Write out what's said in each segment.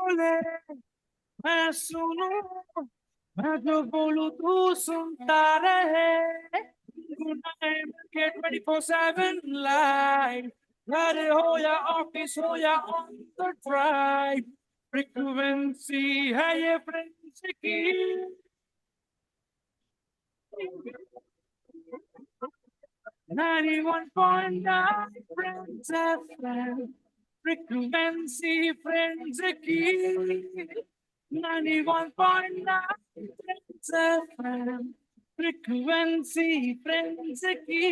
बोले मैं सुनूं, मैं जो बोलूं तू सुनता रहे। गुड नाइट के 24/7 लाइव, घर हो या ऑफिस हो या ऑन द ड्राइव, फ्रीक्वेंसी है ये फ्रेंड्स की। 91.9 Friends FM, frequency Friends की। 91.9 Friends FM, frequency Friends की।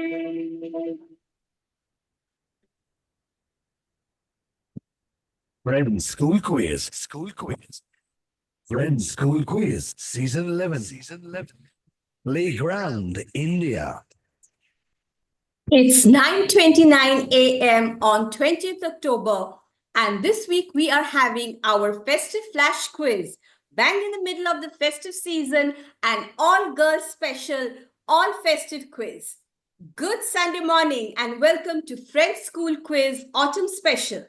Friends School Quiz. Friends School Quiz. Season 11. Playground India. It's 9:29 a.m. on 20th October, and this week we are having our festive flash quiz, bang in the middle of the festive season, an all-girls special, all-festive quiz. Good Sunday morning and welcome to Friends School Quiz Autumn Special.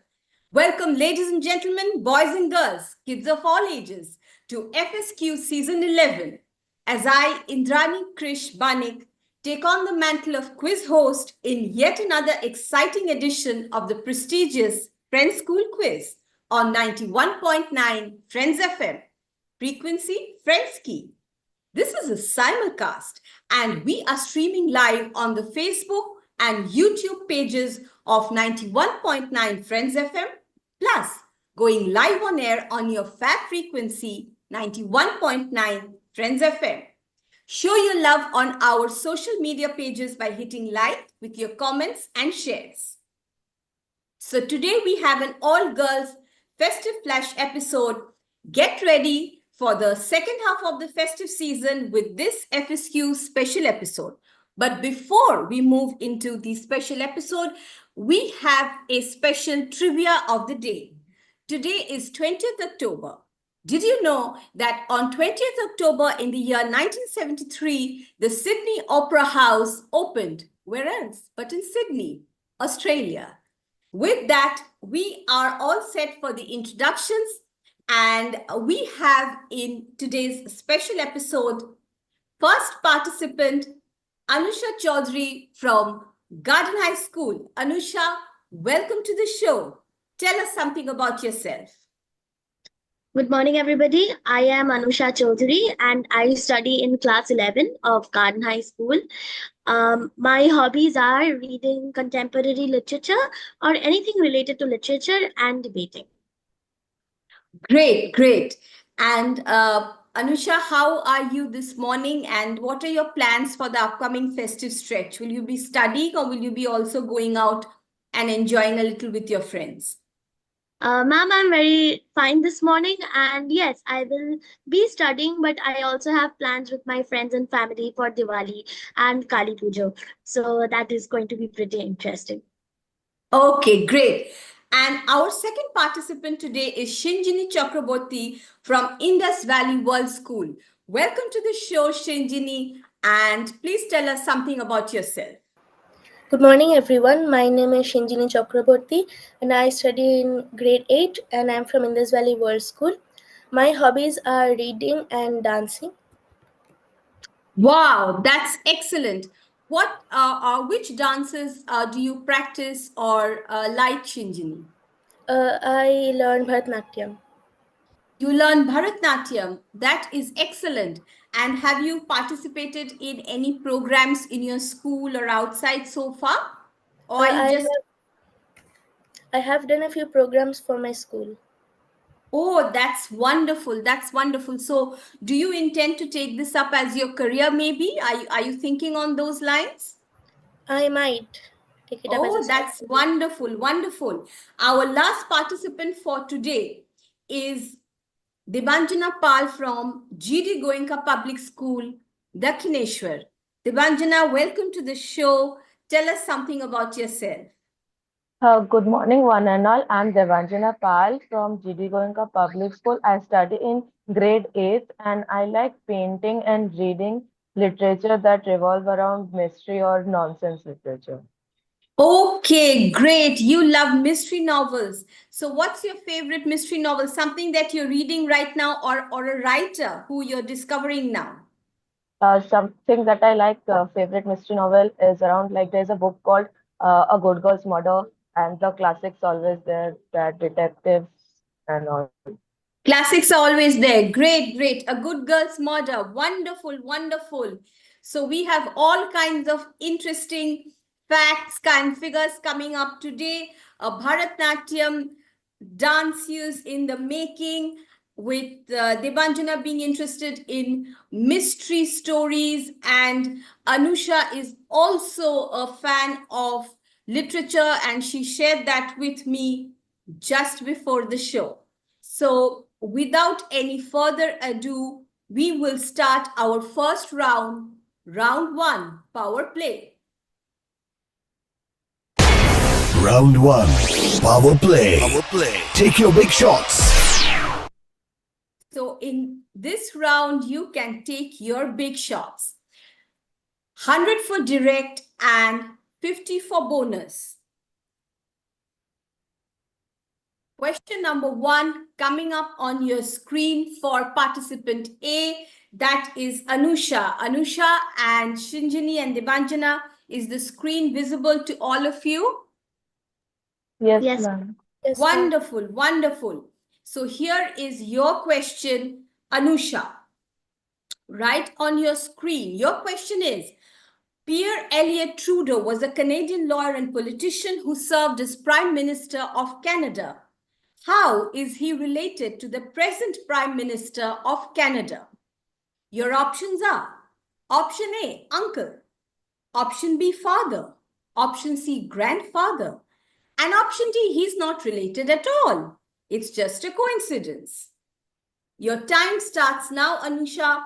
Welcome, ladies and gentlemen, boys and girls, kids of all ages, to FSQ Season 11. As I, Indrani Krish Banik, take on the mantle of quiz host in yet another exciting edition of the prestigious Friends School Quiz on 91.9 Friends FM. Frequency Friends Key. This is a simulcast and we are streaming live on the Facebook and YouTube pages of 91.9 Friends FM, plus going live on air on your fab frequency 91.9 Friends FM. Show your love on our social media pages by hitting like with your comments and shares. So today we have an all-girls festive flash episode. Get ready for the second half of the festive season with this FSQ special episode. But before we move into the special episode, we have a special trivia of the day. Today is 20th October. Did you know that on 20th October in the year 1973, the Sydney Opera House opened? Where else but in Sydney, Australia? With that, we are all set for the introductions, and we have in today's special episode, first participant, Anusha Chaudhary from Garden High School. Anusha, welcome to the show. Tell us something about yourself. Good morning, everybody. I am Anusha Chaudhary and I study in class 11 of Garden High School. My hobbies are reading contemporary literature or anything related to literature and debating. Great. And Anusha, how are you this morning and what are your plans for the upcoming festive stretch? Will you be studying or will you be also going out and enjoying a little with your friends? Ma'am, I'm very fine this morning, and yes, I will be studying, but I also have plans with my friends and family for Diwali and Kali Puja. So that is going to be pretty interesting. Okay, great. And our second participant today is Shinjini Chakraborty from Indus Valley World School. Welcome to the show, Shinjini, and please tell us something about yourself. Good morning, everyone. My name is Shinjini Chakraborty, and I study in grade 8, and I'm from Indus Valley World School. My hobbies are reading and dancing. Wow, that's excellent. Which dances do you practice or like, Shinjini? I learn Bharatanatyam. You learn Bharatanatyam. That is excellent. And have you participated in any programs in your school or outside so far? Or I have done a few programs for my school. Oh, that's wonderful. That's wonderful. So, do you intend to take this up as your career maybe? Are you thinking on those lines? I might take it up as a Oh, that's wonderful. Wonderful. Our last participant for today is Debanjana Pal from GD Goenka Public School, Dakshineshwar. Debanjana, welcome to the show. Tell us something about yourself. Good morning, one and all. I'm Devanjana Pal from GD Goenka Public School. I study in grade 8 and I like painting and reading literature that revolve around mystery or nonsense literature. Okay, great. You love mystery novels. So what's your favorite mystery novel? Something that you're reading right now, or a writer who you're discovering now? Something that I like, favorite mystery novel is around, like, there's a book called A Good Girl's Murder, and the classics always there, that detectives and all. Classics are always there. Great, great. A Good Girl's Murder. Wonderful, wonderful. So we have all kinds of interesting facts and figures coming up today. A Bharatnatyam dance used in the making, with Debanjana being interested in mystery stories, and Anusha is also a fan of literature, and she shared that with me just before the show. So without any further ado, we will start our first round, round one, power play. Round 1. Power play. Take your big shots. So in this round, you can take your big shots. 100 for direct and 50 for bonus. Question number 1 coming up on your screen for participant A, that is Anusha. Anusha and Shinjini and Debanjana, is the screen visible to all of you? Yes, Yes. ma'am. Yes, ma'am. Wonderful, wonderful. So here is your question, Anusha. Right on your screen. Your question is, Pierre Elliott Trudeau was a Canadian lawyer and politician who served as Prime Minister of Canada. How is he related to the present Prime Minister of Canada? Your options are option A, uncle, option B, father, option C, grandfather, and option D, he's not related at all. It's just a coincidence. Your time starts now, Anusha,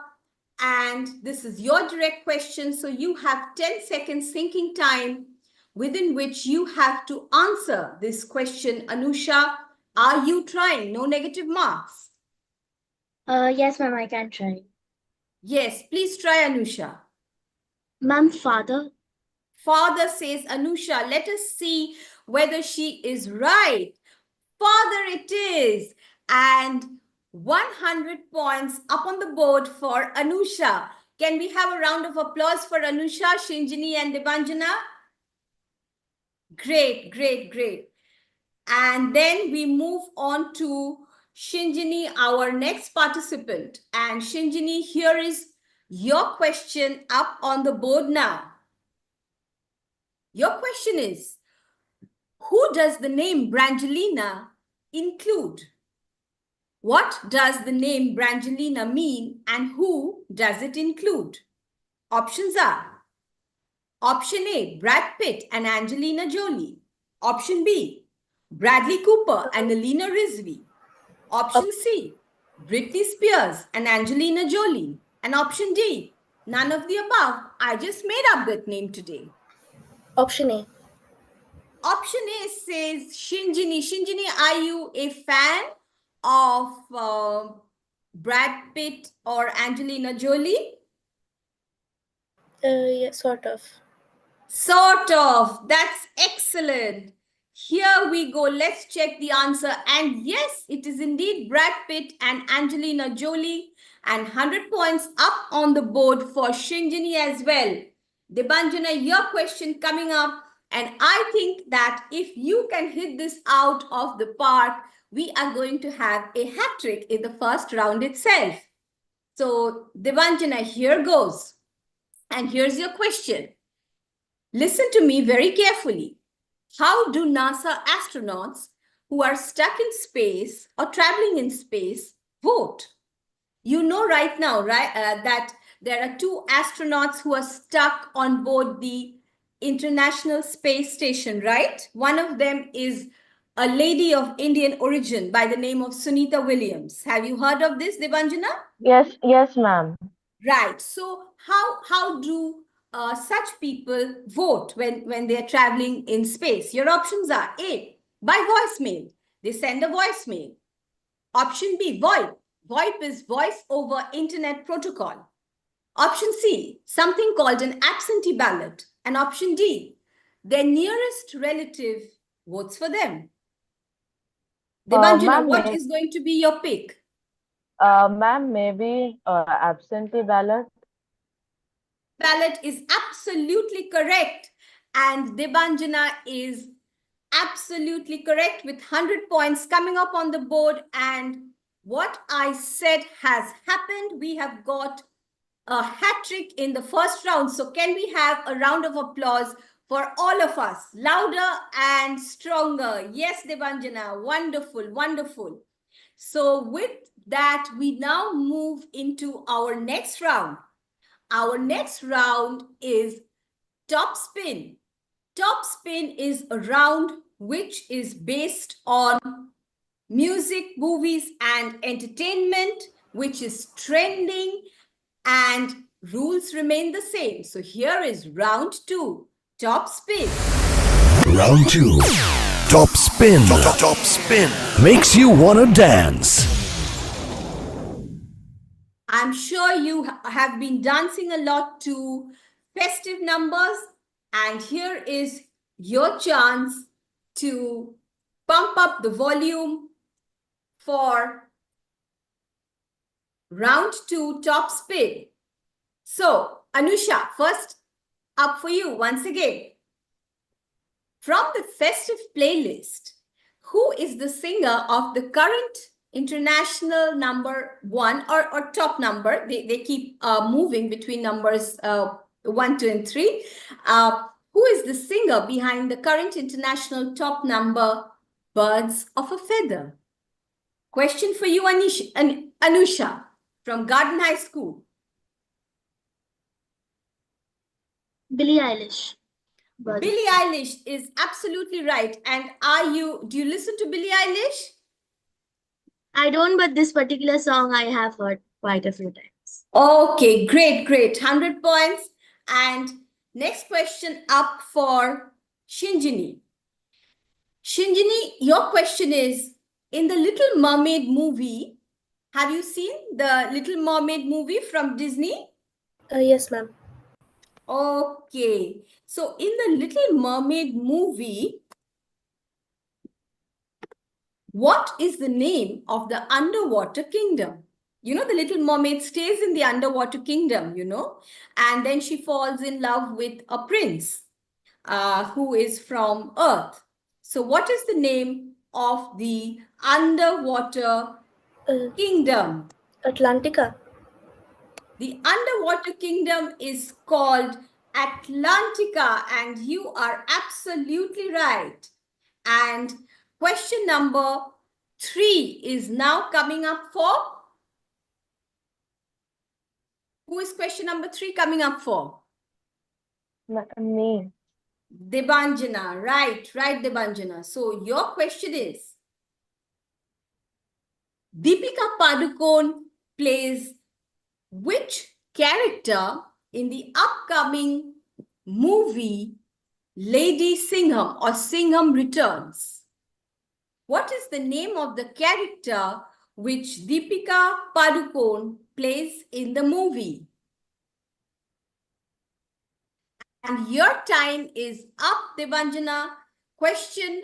and this is your direct question. So you have 10 seconds thinking time within which you have to answer this question. Anusha, are you trying? No negative marks. Yes, ma'am, I can try. Yes, please try, Anusha. Ma'am, father. Father, says Anusha. Let us see whether she is right. Father it is. And 100 points up on the board for Anusha. Can we have a round of applause for Anusha, Shinjini and Debanjana? Great, great, great. And then we move on to Shinjini, our next participant. And Shinjini, here is your question up on the board now. Your question is, who does the name Brangelina include? What does the name Brangelina mean and who does it include? Options are option A, Brad Pitt and Angelina Jolie. Option B, Bradley Cooper and Alina Rizvi. Option C, Britney Spears and Angelina Jolie. And option D, none of the above. I just made up that name today. Option A. Option A says Shinjini. Shinjini, are you a fan of Brad Pitt or Angelina Jolie? Yeah, sort of. Sort of. That's excellent. Here we go. Let's check the answer. And yes, it is indeed Brad Pitt and Angelina Jolie. And 100 points up on the board for Shinjini as well. Debanjana, your question coming up. And I think that if you can hit this out of the park, we are going to have a hat trick in the first round itself. So Debanjana, here goes. And here's your question. Listen to me very carefully. How do NASA astronauts who are stuck in space or traveling in space vote? You know right now, right, that there are 2 astronauts who are stuck on board the International Space Station, right? One of them is a lady of Indian origin by the name of Sunita Williams. Have you heard of this, Debanjana? Yes, ma'am. Right. So how do such people vote when they are traveling in space? Your options are A, by voicemail. They send a voicemail. Option B, VoIP. VoIP is voice over internet protocol. Option C, something called an absentee ballot. And option D, their nearest relative votes for them. Debanjana, Ma'am, what is going to be your pick? ma'am, maybe absentee ballot. Ballot is absolutely correct. And Debanjana is absolutely correct with 100 points coming up on the board. And what I said has happened. We have got a hat trick in the first round. So can we have a round of applause for all of us? Louder and stronger. Yes, Debanjana. Wonderful, wonderful. So with that, we now move into our next round. Our next round is top spin. Top spin is a round which is based on music, movies, and entertainment, which is trending, and rules remain the same. So here is round 2, top spin. Round 2. Top spin. Top spin. Makes you wanna dance. I'm sure you have been dancing a lot to festive numbers, and here is your chance to pump up the volume for round 2 top spin. So, Anusha, first up for you once again. From the festive playlist, who is the singer of the current international number 1 or top number? They keep moving between numbers 1, 2, and 3. Who is the singer behind the current international top number, Birds of a Feather? Question for you, Anusha, from Garden High School. Billie Eilish. Billie Eilish is absolutely right. And do you listen to Billie Eilish? I don't, but this particular song I have heard quite a few times. Okay, great, great. 100 points. And next question up for Shinjini. Shinjini, your question is, in the Little Mermaid movie, have you seen the Little Mermaid movie from Disney? Yes, ma'am. Okay. So in the Little Mermaid movie, what is the name of the underwater kingdom? You know, the Little Mermaid stays in the underwater kingdom, you know, and then she falls in love with a prince who is from Earth. So what is the name of the underwater kingdom? Atlantica. The underwater kingdom is called Atlantica, and you are absolutely right. And question number 3 is now coming up for? Who is question number 3 coming up for? Me. Debanjana, right, Debanjana. So your question is, Deepika Padukone plays which character in the upcoming movie Lady Singham or Singham Returns? What is the name of the character which Deepika Padukone plays in the movie? And your time is up, Debanjana. Question,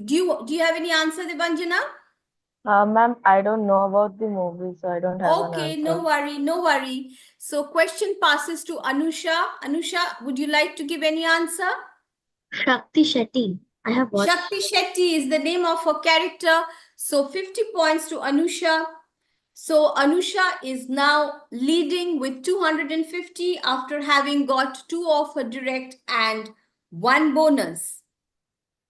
do you have any answer, Debanjana? Ma'am, I don't know about the movie, so I don't have an Okay, answer. no worry, no worry. So question passes to Anusha. Anusha, would you like to give any answer? Shakti Shetty. I have watched. Shakti Shetty is the name of her character. So 50 points to Anusha. So Anusha is now leading with 250 after having got 2 of her direct and 1 bonus.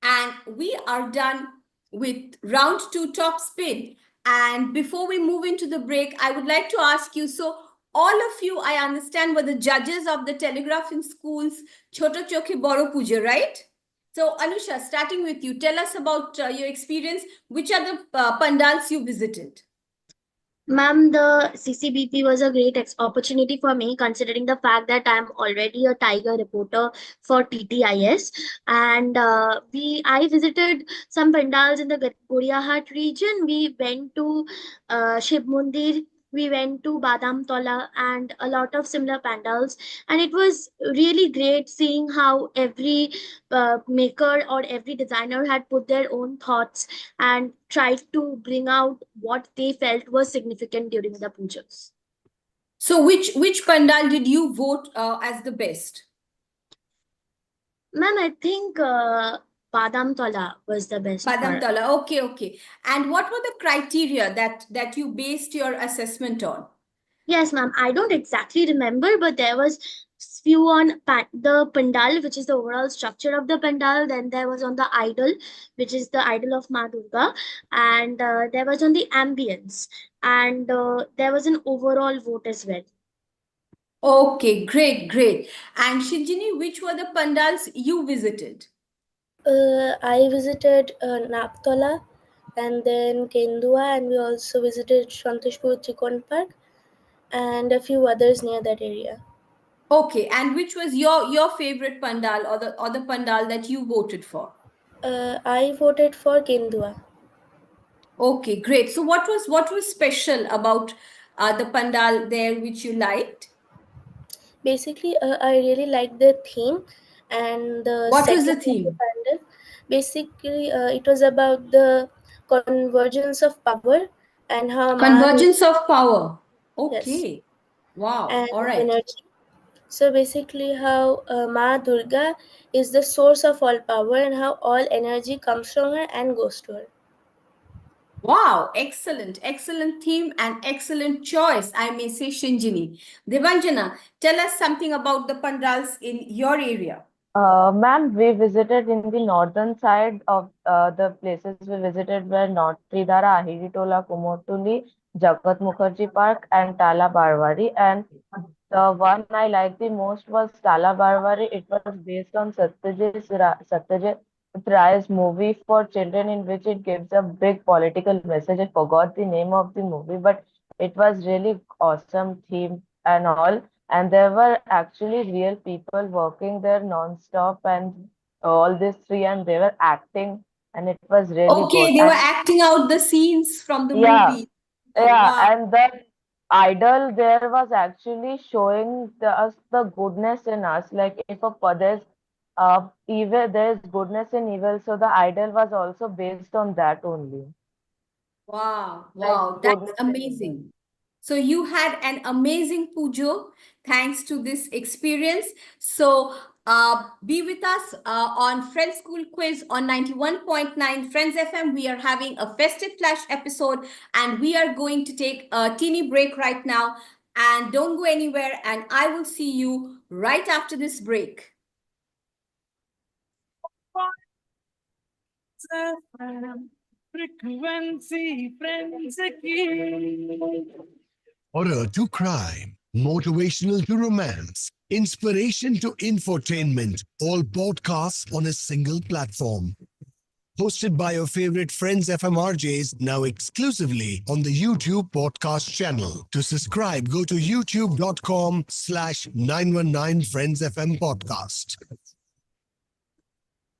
And we are done with round 2 top spin. And before we move into the break, I would like to ask you, so all of you, I understand, were the judges of the Telegraph in Schools Choto Chokhe Boro Puja, right? So Anusha, starting with you, tell us about your experience. Which are the pandals you visited? Ma'am, the CCBP was a great opportunity for me, considering the fact that I'm already a tiger reporter for TTIS. And I visited some pandals in the Goriahat region. We went to Shiv Mandir we went to Badam Tola and a lot of similar pandals. And it was really great seeing how every maker or every designer had put their own thoughts and tried to bring out what they felt was significant during the pujas. So which pandal did you vote as the best? Ma'am, I think Badam Tola was the best Badam part. Tala. Okay, okay. And what were the criteria that you based your assessment on? Yes, ma'am. I don't exactly remember, but there was few on the pandal, which is the overall structure of the pandal. Then there was on the idol, which is the idol of Ma Durga, and there was on the ambience, and there was an overall vote as well. Okay, great, great. And Shinjini, which were the pandals you visited? I visited Naptola and then Kendua, and we also visited Santeshpur Chikon Park and a few others near that area. Okay, and which was your favorite pandal or the pandal that you voted for? I voted for Kendua. Okay, great. So what was special about the pandal there which you liked? Basically, I really liked the theme and the What was setting the of the theme? pandal. Basically, it was about the convergence of power and how Convergence of power. yes, Okay. Wow. and All right. energy. So basically, how Ma Durga is the source of all power and how all energy comes from her and goes to her. Wow, excellent, excellent theme and excellent choice, I may say, Shinjini. Devanjana, tell us something about the pandals in your area. Ma'am, we visited in the northern side of the places we visited were North Tridhara, Ahiritola, Kumotuli, Jagat Mukherjee Park, and Tala Barwari. And the one I liked the most was Tala Barwari. It was based on Satyajit Ray's movie for children, in which it gives a big political message. I forgot the name of the movie, but it was really awesome theme and all. And there were actually real people working there non-stop and all this three, and they were acting, and it was really good. Okay, they were And acting out the scenes from the yeah, movie. Oh, yeah, wow. and the idol there was actually showing us the goodness in us. Like if there's evil, there's goodness in evil. So the idol was also based on that only. Wow, Like wow, that's goodness in evil. amazing. So you had an amazing pujo thanks to this experience. So be with us on Friends School Quiz on 91.9 Friends FM. We are having a festive flash episode and we are going to take a teeny break right now. And don't go anywhere, and I will see you right after this break. Frequency friends की. Horror to crime, motivational to romance, inspiration to infotainment, all podcasts on a single platform. Hosted by your favorite Friends FMRJs, now exclusively on the YouTube podcast channel. To subscribe, go to youtube.com/919friendsfm podcast.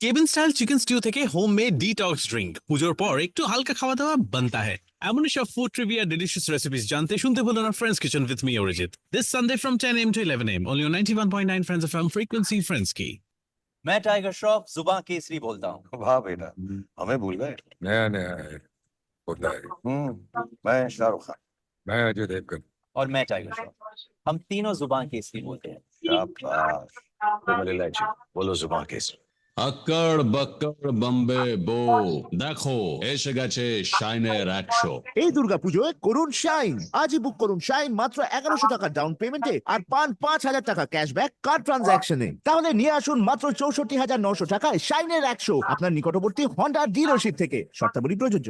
Cabin style chicken stew থেকে homemade detox drink পুজোর পর একটু হালকা খাওয়া দাওয়া বানতা है এমনই সব ফুড ট্রিভিয়া ডিলিশিয়াস রেসিপিস জানতে শুনতে বলুন না friends kitchen with me Arijit this Sunday from 10 am to 11 am only on 91.9 Friends FM frequency friends की. मैं टाइगर श्रॉफ जुबान केसरी बोलता हूँ. वाह बेटा, हमें भूल गए. नया नया है होता है. मैं शाहरुख खान. मैं अजय देवगन. और मैं टाइगर श्रॉफ. हम तीनों जुबान केसरी बोलते हैं. शाबाश. बोलो जुबान केसरी. আক্কড় বাক্কড় বম্বে বো দেখো এসে গেছে শাইনের 100 এই দুর্গাপুজোয় করুন শাইন। আজই বুক করুন শাইন মাত্র 1100 টাকা ডাউন পেমেন্টে আর পান 5000 টাকা ক্যাশব্যাক কার্ড ট্রানজাকশনে। তাহলে নিয়ে আসুন মাত্র 64,900 টাকায় শাইনের 100 আপনার নিকটবর্তী হন্ডা ডিলারশিপ থেকে। শর্তাবলী প্রযোজ্য।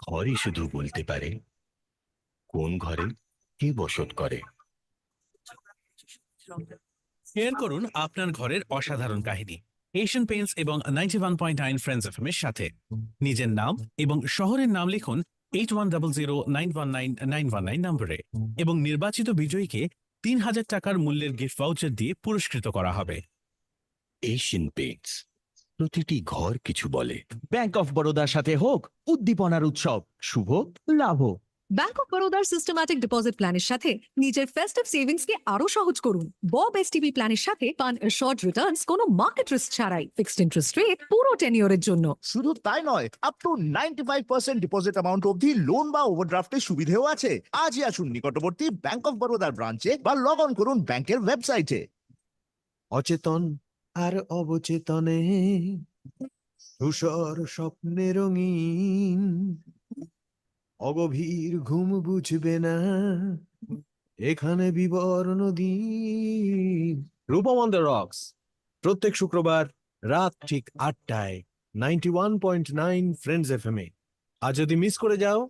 ঘরই শুধু বলতে পারে কোন ঘরে কে বসত করে। শেয়ার করুন আপনার ঘরের অসাধারণ কাহিনী এশিয়ান পেইন্টস এবং 91.9 ফ্রেন্ডস এফএম এর সাথে। নিজের নাম এবং শহরের নাম লিখুন 8100919919 নম্বরে এবং নির্বাচিত বিজয়ীকে 3000 টাকার মূল্যের গিফট ভাউচার দিয়ে পুরস্কৃত করা হবে। এশিয়ান পেইন্টস, প্রতিটি ঘর কিছু বলে। ব্যাংক অফ বরোদার সাথে হোক উদ্দীপনার উৎসব, শুভ লাভ। ব্যাংক অফ বরোদার সিস্টেম্যাটিক ডিপোজিট প্ল্যানের সাথে নিজের ফেস্টিভ সেভিংস কে আরো সহজ করুন। বব এসটিপি প্ল্যানের সাথে পান শর্ট রিটার্নস কোনো মার্কেট রিস্ক ছাড়াই, ফিক্সড ইন্টারেস্ট রেট পুরো টেনিয়রের জন্য। শুধু তাই নয়, আপ টু 95% ডিপোজিট অ্যামাউন্ট অবধি লোন বা ওভারড্রাফটের সুবিধেও আছে। আজই আসুন নিকটবর্তী ব্যাংক অফ বরোদার ব্রাঞ্চে বা লগ অন করুন ব্যাংকের ওয়েবসাইটে। অচেতন আর অবচেতনে ধূসর স্বপ্নে রঙিন, অগভীর ঘুম বুঝবে না এখানে বিবর্ণ দিন। রূপম অন দ্য রক্স প্রত্যেক শুক্রবার রাত ঠিক 8টায় 91.9 ফ্রেন্ডস এফএম এ। আর যদি মিস করে যাও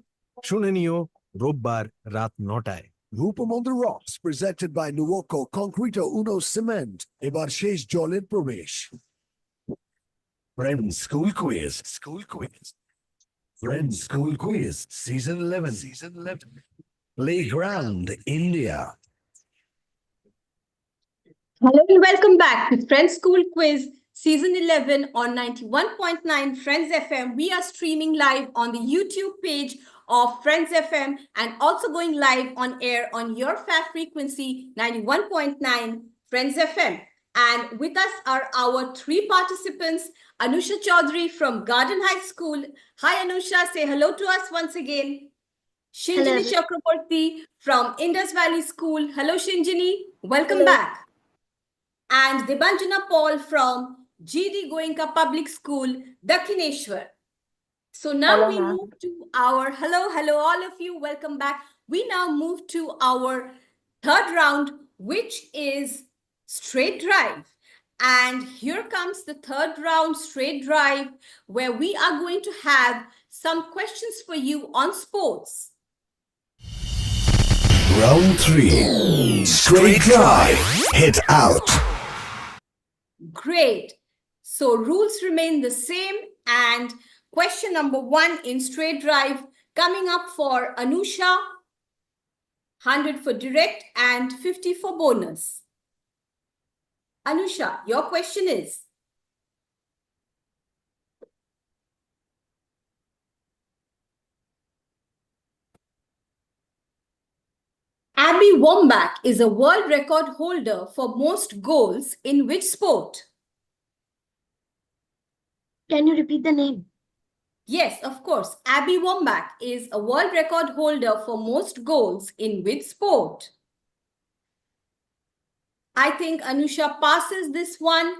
শুনে নিও রোববার রাত 9টায়। Rupam on the Rocks, presented by Nuvoco Concreto Uno Cement. এবার শেষ জলের প্রবেশ। Friends School Quiz. Friends School Quiz, Season 11. Playground, India. Hello and welcome back to Friends School Quiz Season 11 on 91.9 Friends FM. We are streaming live on the YouTube page of Friends FM and also going live on air on your fab frequency 91.9 Friends FM. And with us are our three participants, Anusha Chaudhary from Garden High School. Hi Anusha, say hello to us once again. Shinjini Hello. Chakraborty from Indus Valley School. Hello Shinjini, welcome Hello. back. And Debanjana Paul from GD Goenka Public School, Dakshineshwar. So now Hello, we ma'am. move to our, hello all of you, welcome back. We now move to our third round, which is straight drive. And here comes the third round, straight drive, where we are going to have some questions for you on sports. Round 3. Straight drive. Hit out. Great. So rules remain the same. And question number 1 in straight drive coming up for Anusha, 100 for direct and 50 for bonus. Anusha, your question is, Abby Wambach is a world record holder for most goals in which sport? Can you repeat the name? Yes, of course. Abby Wambach is a world record holder for most goals in which sport? I think Anusha passes this one,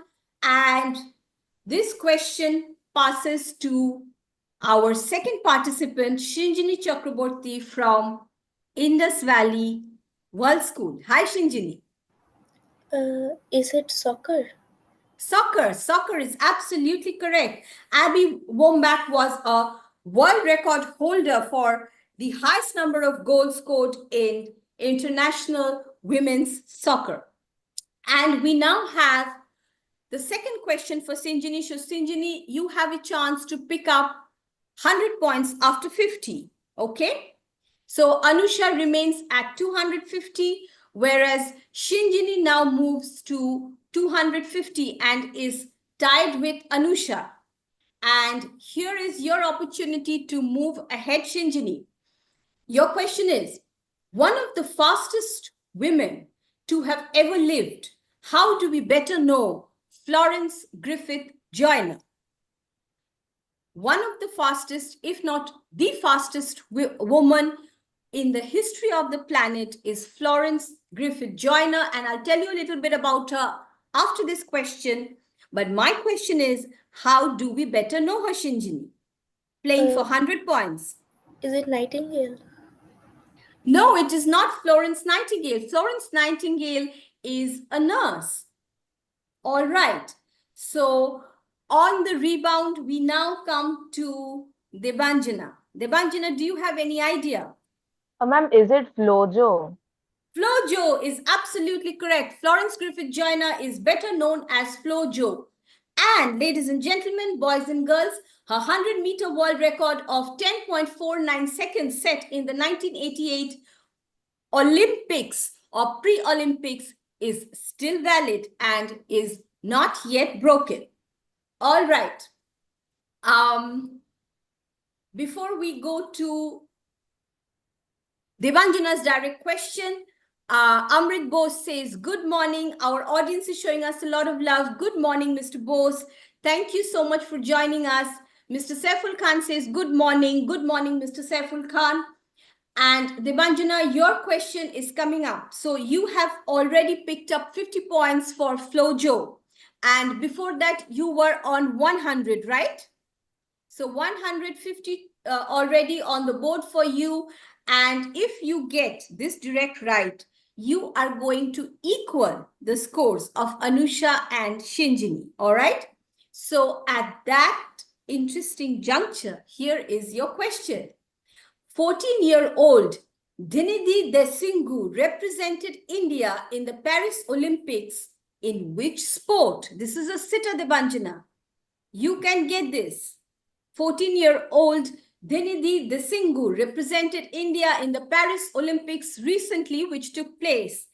and this question passes to our second participant, Shinjini Chakraborty from Indus Valley World School. Hi, Shinjini. Is it soccer? Soccer is absolutely correct. Abby Wambach was a world record holder for the highest number of goals scored in international women's soccer. And we now have the second question for Shinjini. So Shinjini, you have a chance to pick up 100 points after 50, okay? So Anusha remains at 250, whereas Shinjini now moves to 250 and is tied with Anusha. And here is your opportunity to move ahead, Shinjini. Your question is, one of the fastest women to have ever lived, how do we better know Florence Griffith Joyner? One of the fastest, if not the fastest woman in the history of the planet is Florence Griffith Joyner, and I'll tell you a little bit about her after this question. But my question is, how do we better know her, Shinjini? Playing for 100 points. Is it Nightingale? No, it is not Florence Nightingale. Florence Nightingale is a nurse. All right. So on the rebound, we now come to Debanjana. Debanjana, do you have any idea? Ma'am, is it Flojo? Flojo is absolutely correct. Florence Griffith Joyner is better known as Flojo. And ladies and gentlemen, boys and girls, her 100-meter world record of 10.49 seconds set in the 1988 Olympics or pre-Olympics is still valid and is not yet broken. All right. Before we go to Debanjana's direct question. Amrit Bose says, good morning. Our audience is showing us a lot of love. Good morning, Mr. Bose. Thank you so much for joining us. Mr. Saiful Khan says, good morning. Good morning, Mr. Saiful Khan. And Debanjana, your question is coming up. So you have already picked up 50 points for Flojo. And before that, you were on 100, right? So 150 already on the board for you. And if you get this direct right, you are going to equal the scores of Anusha and Shinjini. All right. So at that interesting juncture, here is your question. 14-year-old Dinidi Desingu represented India in the Paris Olympics in which sport? This is a sitter, Debanjana. You can get this. 14-year-old Dinidi Desingu represented India in the Paris Olympics recently, which took place.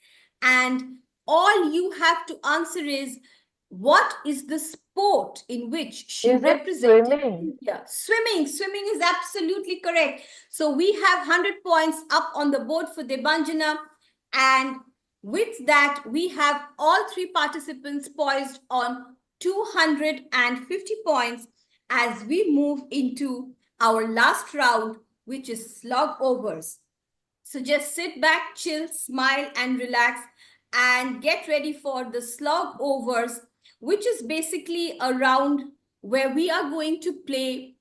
And all you have to answer is, what is the sport in which she represented India? Swimming. Swimming is absolutely correct. So we have 100 points up on the board for Debanjana. And with that, we have all three participants poised on 250 points as we move into our last round, which is slog overs. So just sit back, chill, smile, and relax, and get ready for the slog overs, which is basically a round where we are going to play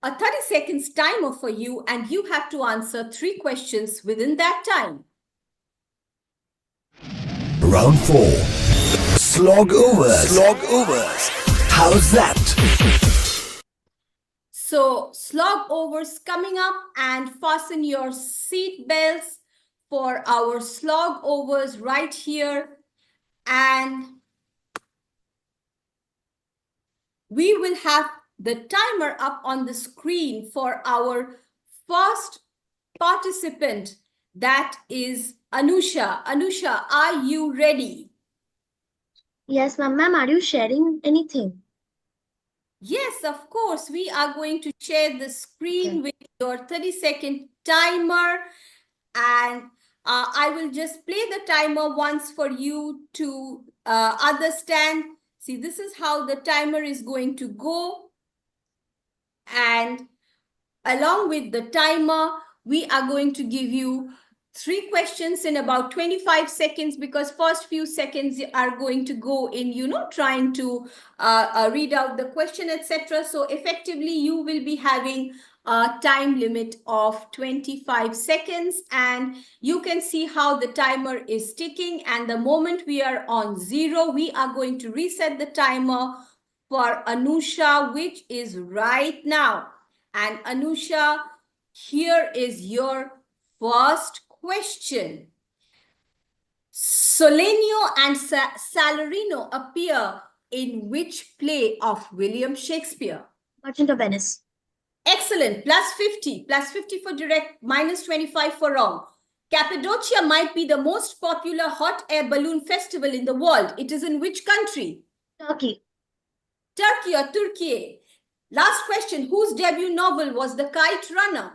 a 30 seconds timer for you, and you have to answer 3 questions within that time. Round 4. Slog overs. Slog overs. How's that? So slog overs coming up, and fasten your seat belts for our slog overs right here. And we will have the timer up on the screen for our first participant, that is Anusha. Anusha, are you ready? Yes, ma'am. Ma'am, are you sharing anything? Yes, of course. We are going to share the screen with your 30-second timer. And I will just play the timer once for you to understand. See, this is how the timer is going to go. And along with the timer, we are going to give you 3 questions in about 25 seconds, because first few seconds are going to go in, trying to read out the question, etc. So effectively, you will be having a time limit of 25 seconds, and you can see how the timer is ticking. And the moment we are on 0, we are going to reset the timer for Anusha, which is right now. And Anusha, here is your first question. Solenio and Salarino appear in which play of William Shakespeare? Merchant of Venice. Excellent. Plus 50 for direct, minus 25 for wrong. Cappadocia might be the most popular hot air balloon festival in the world. It is in which country? Turkey. Turkey or Turkey. Last question. Whose debut novel was The Kite Runner?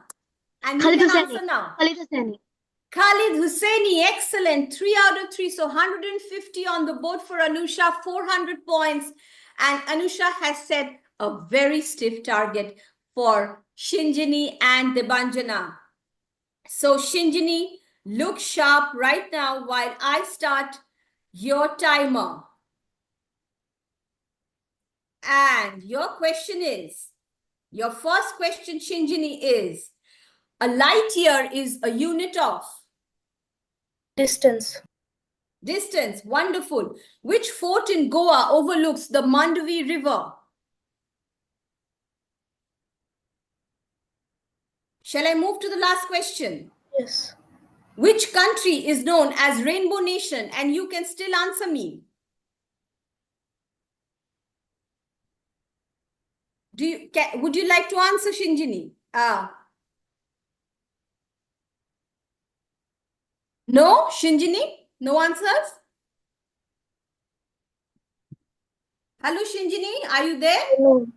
And you can answer now. Khalid Hosseini. Khalid Hosseini, excellent. 3 out of 3. So 150 on the board for Anusha, 400 points. And Anusha has set a very stiff target for Shinjini and Debanjana. So Shinjini, look sharp right now while I start your timer. And your question is, your first question, Shinjini, is, a light year is a unit of? Distance. Distance, wonderful. Which fort in Goa overlooks the Mandavi River? Shall I move to the last question? Yes. Which country is known as Rainbow Nation? And you can still answer me. Would you like to answer, Shinjini? No, Shinjini? No answers? Hello, Shinjini, are you there? No.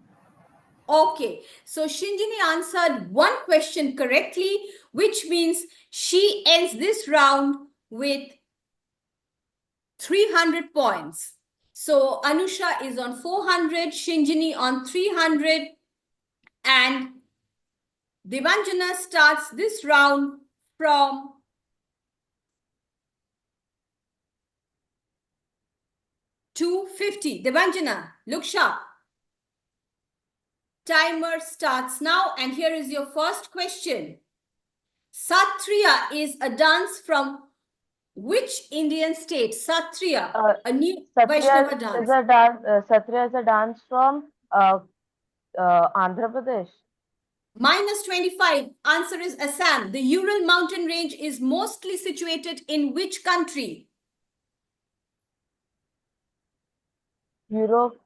Okay, so Shinjini answered one question correctly, which means she ends this round with 300 points. So Anusha is on 400, Shinjini on 300, and Devanjana starts this round from 250. Devanjana, look sharp. Timer starts now, and here is your first question. Satriya is a dance from which Indian state? Satriya, a new Vaishnava dance. Satriya is a dance from Andhra Pradesh. Minus 25. Answer is Assam. The Ural mountain range is mostly situated in which country? Europe.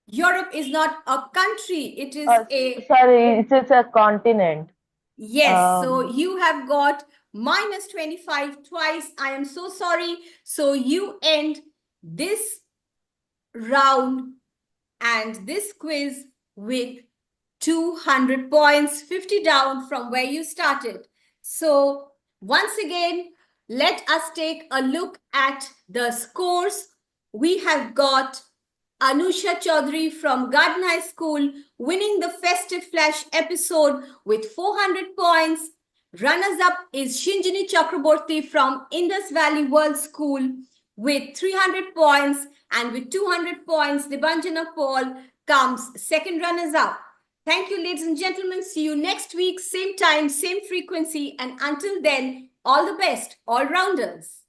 Europe is not a country. It is Sorry, it's a continent. Yes, so you have got minus 25 twice. I am so sorry. So you end this round and this quiz with 200 points, 50 down from where you started. So once again, let us take a look at the scores. We have got Anusha Chaudhary from Garden High School winning the Festive Flash episode with 400 points. Runners-up is Shinjini Chakraborty from Indus Valley World School with 300 points. And with 200 points, Debanjana Paul comes second runners-up. Thank you, ladies and gentlemen. See you next week, same time, same frequency. And until then, all the best, all-rounders.